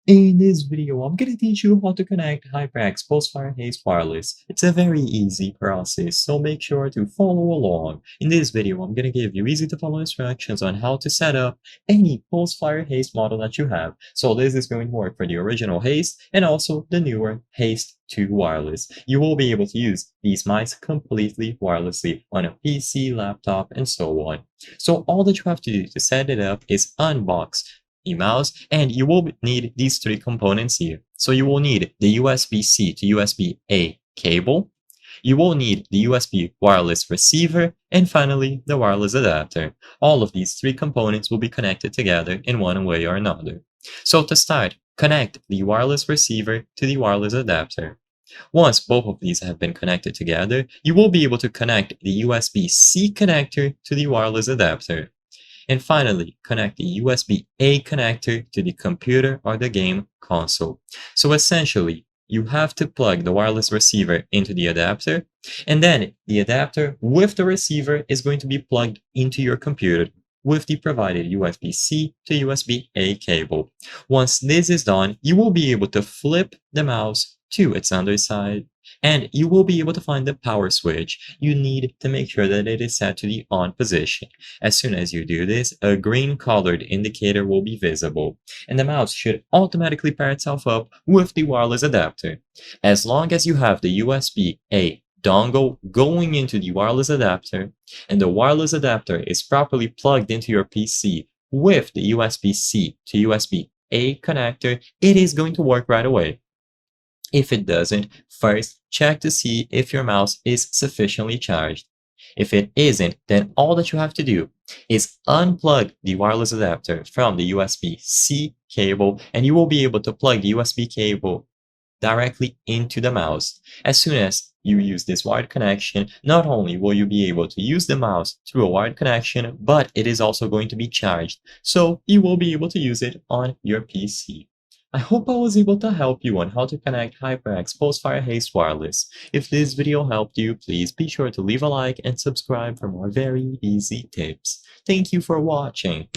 In this video, I'm going to teach you how to connect HyperX Pulsefire Haze Wireless. It's a very easy process, so make sure to follow along. In this video, I'm going to give you easy to follow instructions on how to set up any Pulsefire Haze model that you have. So this is going to work for the original Haze and also the newer Haze 2 Wireless. You will be able to use these mice completely wirelessly on a PC, laptop, and so on. So all that you have to do to set it up is unbox the mouse, and you will need these three components here. So you will need the USB-C to USB-A cable, you will need the USB wireless receiver, and finally the wireless adapter. All of these three components will be connected together in one way or another. So to start, connect the wireless receiver to the wireless adapter. Once both of these have been connected together, you will be able to connect the USB-C connector to the wireless adapter. And finally, connect the USB-A connector to the computer or the game console. So essentially, you have to plug the wireless receiver into the adapter, and then the adapter with the receiver is going to be plugged into your computer with the provided USB-C to USB-A cable. Once this is done, you will be able to flip the mouse to its underside, and you will be able to find the power switch. You need to make sure that it is set to the on position. As soon as you do this, a green colored indicator will be visible, and the mouse should automatically pair itself up with the wireless adapter. As long as you have the USB-A dongle going into the wireless adapter, and the wireless adapter is properly plugged into your PC with the USB-C to USB-A connector, it is going to work right away. If it doesn't, first check to see if your mouse is sufficiently charged. If it isn't, then all that you have to do is unplug the wireless adapter from the USB-C cable, and you will be able to plug the USB cable directly into the mouse. As soon as you use this wired connection, not only will you be able to use the mouse through a wired connection, but it is also going to be charged, so you will be able to use it on your PC. I hope I was able to help you on how to connect HyperX Pulsefire Haze Wireless. If this video helped you, please be sure to leave a like and subscribe for more very easy tips. Thank you for watching.